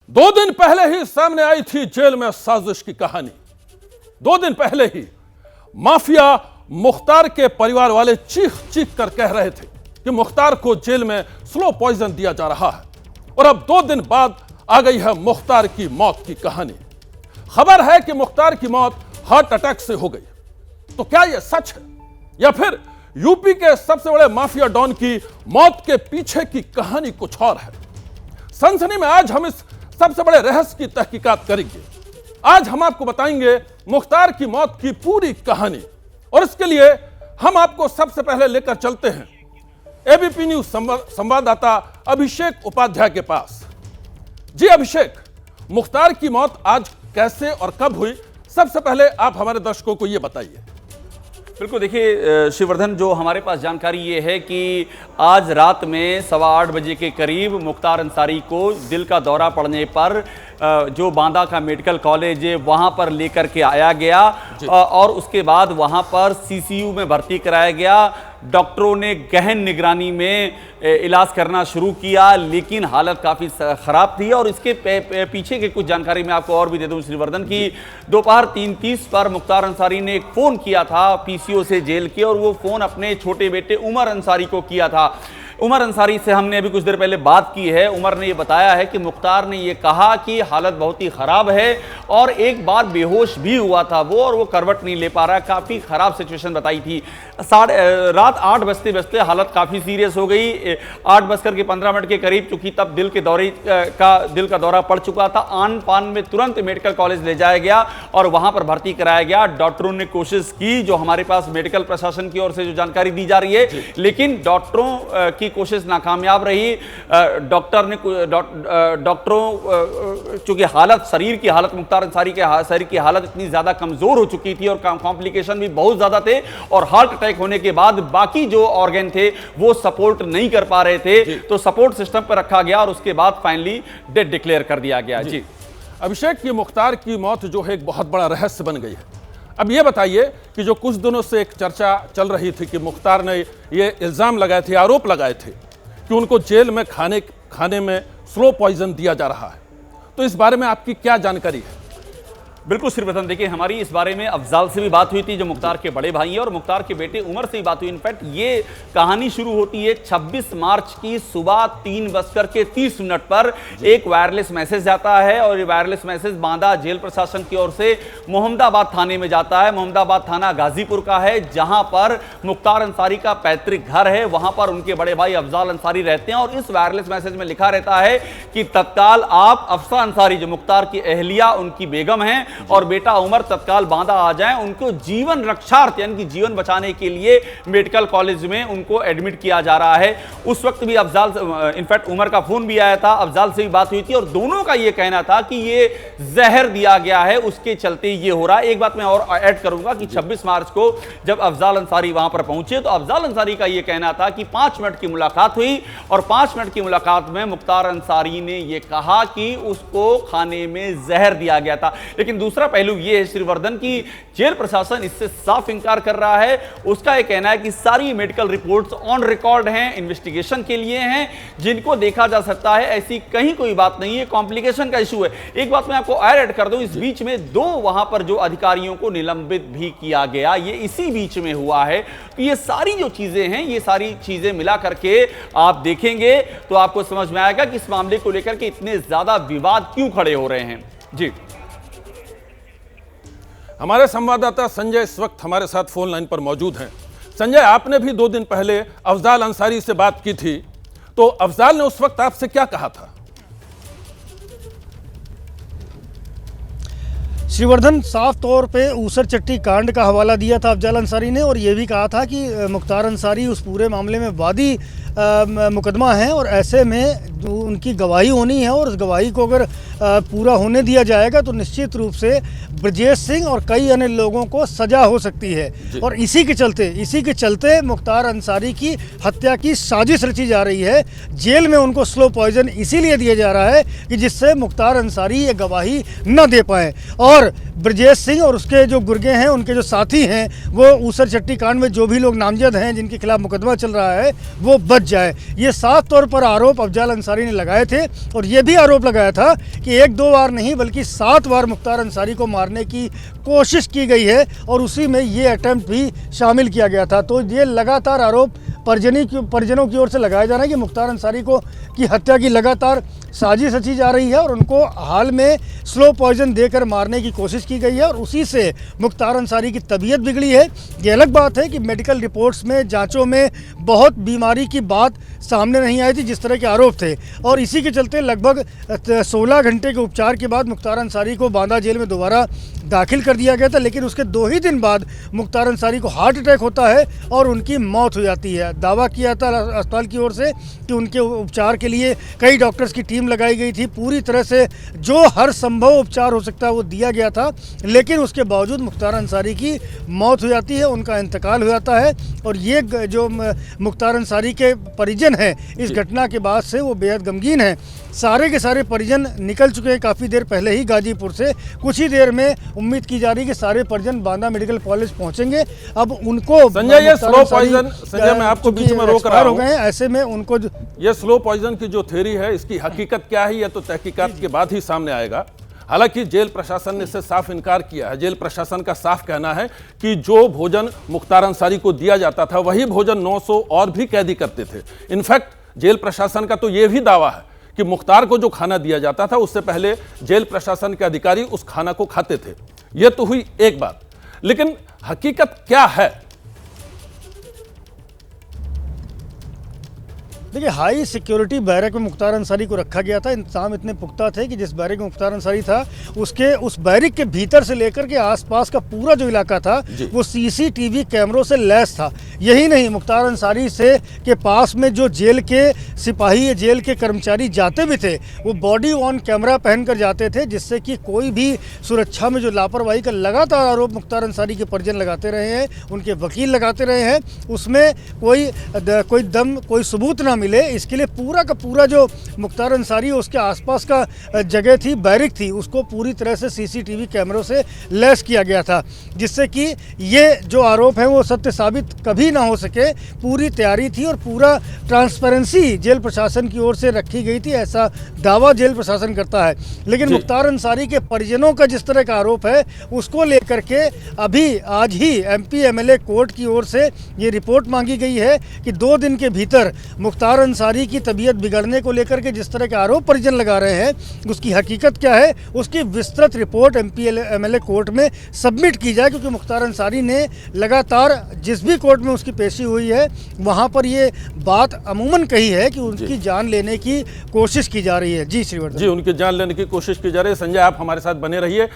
2 दिन पहले ही सामने आई थी जेल में साजिश की कहानी। 2 दिन पहले ही माफिया मुख्तार के परिवार वाले चीख चीख कर कह रहे थे कि मुख्तार को जेल में स्लो पॉइजन दिया जा रहा है, और अब 2 दिन बाद आ गई है मुख्तार की मौत की कहानी। खबर है कि मुख्तार की मौत हार्ट अटैक से हो गई। तो क्या यह सच है या फिर यूपी के सबसे बड़े माफिया डॉन की मौत के पीछे की कहानी कुछ और है? सनसनी में आज हम इस सबसे बड़े रहस्य की तहकीकात करेंगे। आज हम आपको बताएंगे मुख्तार की मौत की पूरी कहानी, और इसके लिए हम आपको सबसे पहले लेकर चलते हैं एबीपी न्यूज संवाददाता अभिषेक उपाध्याय के पास। जी अभिषेक, मुख्तार की मौत आज कैसे और कब हुई, सबसे पहले आप हमारे दर्शकों को यह बताइए। बिल्कुल, देखिए शिववर्धन, जो हमारे पास जानकारी ये है कि आज रात में 8:15 बजे के करीब मुख्तार अंसारी को दिल का दौरा पड़ने पर जो बांदा का मेडिकल कॉलेज है वहाँ पर लेकर के आया गया, और उसके बाद वहाँ पर सीसीयू में भर्ती कराया गया। डॉक्टरों ने गहन निगरानी में इलाज करना शुरू किया, लेकिन हालत काफ़ी ख़राब थी। और इसके पीछे की कुछ जानकारी मैं आपको और भी दे दूं श्रीवर्धन की, दोपहर 3:30 पर मुख्तार अंसारी ने एक फ़ोन किया था पीसीओ से जेल के, और वो फ़ोन अपने छोटे बेटे उमर अंसारी को किया था। उमर अंसारी से हमने अभी कुछ देर पहले बात की है। उमर ने ये बताया है कि मुख्तार ने ये कहा कि हालत बहुत ही ख़राब है और एक बार बेहोश भी हुआ था वो, और वो करवट नहीं ले पा रहा, काफ़ी ख़राब सिचुएशन बताई थी। रात 8 बजते बजते हालत काफ़ी सीरियस हो गई। 8:15 के करीब, चूंकि तब दिल का दौरा पड़ चुका था, आन पान में तुरंत मेडिकल कॉलेज ले जाया गया और वहाँ पर भर्ती कराया गया। डॉक्टरों ने कोशिश की, जो हमारे पास मेडिकल प्रशासन की ओर से जो जानकारी दी जा रही है, लेकिन डॉक्टरों की कोशिश नाकामयाब रही। डॉक्टरों चूंकि शरीर की हालत मुख्तार अंसारी के शरीर की हालत इतनी ज्यादा कमजोर हो चुकी थी और कॉम्प्लिकेशन भी बहुत ज्यादा थे, और हार्ट अटैक होने के बाद बाकी जो ऑर्गन थे वो सपोर्ट नहीं कर पा रहे थे, तो सपोर्ट सिस्टम पर रखा गया और उसके बाद फाइनली डेथ डिक्लेयर कर दिया गया। जी अभिषेक, की मुख्तार की मौत जो है एक बहुत बड़ा रहस्य बन गई है। अब ये बताइए कि जो कुछ दिनों से एक चर्चा चल रही थी कि मुख्तार ने ये इल्ज़ाम लगाए थे, आरोप लगाए थे कि उनको जेल में खाने में स्लो पॉइजन दिया जा रहा है, तो इस बारे में आपकी क्या जानकारी है? बिल्कुल श्रीवर्धन, देखिए हमारी इस बारे में अफजाल से भी बात हुई थी, जो मुख्तार के बड़े भाई हैं, और मुख्तार के बेटे उमर से भी बात हुई। इनफैक्ट ये कहानी शुरू होती है 26 मार्च की सुबह 3:30 पर एक वायरलेस मैसेज जाता है, और ये वायरलेस मैसेज बांदा जेल प्रशासन की ओर से मोहम्मदाबाद थाने में जाता है। मोहम्मदाबाद थाना गाजीपुर का है, जहां पर मुख्तार अंसारी का पैतृक घर है, वहां पर उनके बड़े भाई अफजाल अंसारी रहते हैं। और इस वायरलेस मैसेज में लिखा रहता है कि तत्काल आप अफसा अंसारी, जो मुख्तार की अहलिया उनकी बेगम है, और बेटा उमर तत्काल बांदा आ जाएं, उनको जीवन रक्षार्थ यानी कि जीवन बचाने के लिए मेडिकल कॉलेज में उनको एडमिट किया जा रहा है। उस वक्त भी अफजाल, इनफैक्ट उमर का फोन भी आया था, अफजाल से भी बात हुई थी, और दोनों का यह कहना था कि ये जहर दिया गया है, उसके चलते ये हो रहा है। एक बात मैं और ऐड करूंगा कि 26 मार्च को जब अफजाल अंसारी वहां पर पहुंचे, तो अफजाल अंसारी का यह कहना था कि 5 मिनट की मुलाकात हुई, और 5 मिनट की मुलाकात में मुख्तार अंसारी ने यह कहा कि उसको खाने में जहर दिया गया था। लेकिन दूसरा पहलू यह है श्रीवर्धन की जेल प्रशासन इससे साफ इंकार कर रहा है। उसका यह कहना है कि सारी मेडिकल रिपोर्ट्स ऑन रिकॉर्ड हैं, इन्वेस्टिगेशन के लिए हैं, जिनको देखा जा सकता है, ऐसी कहीं कोई बात नहीं है, कॉम्प्लिकेशन का इशू है। एक बात मैं आपको और ऐड कर दूं, इस बीच में 2 वहां पर जो अधिकारियों को निलंबित भी किया गया, ये इसी बीच में हुआ है। तो ये सारी जो चीजें हैं, ये सारी चीजें मिला करके आप देखेंगे तो आपको समझ में आएगा कि इस मामले को लेकर के इतने ज्यादा विवाद क्यों खड़े हो रहे हैं। जी, हमारे संवाददाता संजय इस वक्त हमारे साथ फोन लाइन पर मौजूद हैं। संजय, आपने भी 2 दिन पहले अफजाल अंसारी से बात की थी, तो अफजाल ने उस वक्त आपसे क्या कहा था? श्रीवर्धन, साफ तौर पे ऊसर चट्टी कांड का हवाला दिया था अफजाल अंसारी ने, और यह भी कहा था कि मुख्तार अंसारी उस पूरे मामले में वादी मुकदमा है, और ऐसे में उनकी गवाही होनी है, और उस गवाही को अगर पूरा होने दिया जाएगा तो निश्चित रूप से ब्रजेश सिंह और कई अन्य लोगों को सजा हो सकती है। और इसी के चलते मुख्तार अंसारी की हत्या की साजिश रची जा रही है। जेल में उनको स्लो पॉइजन इसीलिए दिया जा रहा है कि जिससे मुख्तार अंसारी ये गवाही न दे पाए। और ब्रजेश सिंह और उसके जो गुर्गे हैं, उनके जो साथी हैं, वो ऊसर चट्टी कांड में जो भी लोग नामजद हैं जिनके खिलाफ मुकदमा चल रहा है वो बच जाए। ये साफ तौर पर आरोप अफजाल अंसारी ने लगाए थे और ये भी आरोप लगाया था कि एक दो बार नहीं बल्कि 7 बार मुख्तार अंसारी को मारने की कोशिश की गई है और उसी में ये अटेम्प्ट भी शामिल किया गया था। तो ये लगातार आरोप परिजनों की ओर से लगाया जा रहा है कि मुख्तार अंसारी को की हत्या की लगातार साजिश रची जा रही है और उनको हाल में स्लो पॉइजन देकर मारने की कोशिश की गई है और उसी से मुख्तार अंसारी की तबीयत बिगड़ी है। ये अलग बात है कि मेडिकल रिपोर्ट्स में, जांचों में बहुत बीमारी की बात सामने नहीं आई थी जिस तरह के आरोप थे और इसी के चलते लगभग 16 घंटे के उपचार के बाद मुख्तार अंसारी को बांदा जेल में दोबारा दाखिल कर दिया गया था। लेकिन उसके 2 ही दिन बाद मुख्तार अंसारी को हार्ट अटैक होता है और उनकी मौत हो जाती है। दावा किया था अस्पताल की ओर से कि उनके उपचार के लिए कई डॉक्टर्स की टीम लगाई गई थी, पूरी तरह से जो हर संभव उपचार हो सकता है वो दिया गया था, लेकिन उसके बावजूद मुख्तार अंसारी की मौत हो जाती है, उनका इंतकाल हो जाता है। और ये जो मुख्तार अंसारी के परिजन हैं इस घटना के बाद से वो बेहद गमगीन हैं। सारे के सारे परिजन निकल चुके हैं काफ़ी देर पहले ही गाजीपुर से। कुछ ही देर में उम्मीद की जा रही है कि सारे परिजन बांदा मेडिकल कॉलेज पहुंचेंगे। अब उनको संजय, ये स्लो पॉइजन, संजय मैं आपको बीच में रोक रहा हूं, हो गए हैं, ऐसे में उनको ये स्लो पॉइजन की जो थ्योरी है इसकी हकीकत क्या है, यह तो तहकीकात के बाद ही सामने आएगा। हालांकि जेल प्रशासन ने इससे साफ इनकार किया है। जेल प्रशासन का साफ कहना है कि जो भोजन मुख्तार अंसारी को दिया जाता था वही भोजन 900 और भी कैदी करते थे। इनफैक्ट जेल प्रशासन का तो यह भी दावा है कि मुख्तार को जो खाना दिया जाता था उससे पहले जेल प्रशासन के अधिकारी उस खाना को खाते थे। यह तो हुई एक बात, लेकिन हकीकत क्या है? देखिए, हाई सिक्योरिटी बैरक में मुख्तार अंसारी को रखा गया था। इंतजाम इतने पुख्ता थे कि जिस बैरक में मुख्तार अंसारी था उसके उस बैरक के भीतर से लेकर के आसपास का पूरा जो इलाका था वो सीसीटीवी कैमरों से लैस था। यही नहीं, मुख्तार अंसारी से के पास में जो जेल के सिपाही या जेल के कर्मचारी जाते भी थे वो बॉडी ऑन कैमरा पहन कर जाते थे, जिससे कि कोई भी सुरक्षा में जो लापरवाही का लगातार आरोप मुख्तार अंसारी के परिजन लगाते रहे हैं, उनके वकील लगाते रहे हैं, उसमें कोई सबूत ना मिले, इसके लिए पूरा का पूरा जो मुख्तार अंसारी उसके आसपास का जगह थी, बैरिक थी, उसको पूरी तरह से सीसीटीवी कैमरों से लैस किया गया था, जिससे कि ये जो आरोप है वो सत्य साबित कभी ना हो सके। पूरी तैयारी थी और पूरा ट्रांसपेरेंसी जेल प्रशासन की ओर से रखी गई थी, ऐसा दावा जेल प्रशासन करता है। लेकिन मुख्तार अंसारी के परिजनों का जिस तरह का आरोप है उसको लेकर के अभी आज ही एमपी एमएलए कोर्ट की ओर से ये रिपोर्ट मांगी गई है कि 2 दिन के भीतर मुख्तार अंसारी की तबीयत बिगड़ने को लेकर के जिस तरह के आरोप परिजन लगा रहे हैं उसकी हकीकत क्या है, उसकी विस्तृत रिपोर्ट एमपी एमएलए कोर्ट में सबमिट की जाए। क्योंकि मुख्तार अंसारी ने लगातार जिस भी कोर्ट में उसकी पेशी हुई है वहां पर ये बात अमूमन कही है कि उनकी जान लेने की कोशिश की जा रही है। जी श्रीवर्धन जी, उनकी जान लेने की कोशिश की जा रही है। संजय, आप हमारे साथ बने रहिए।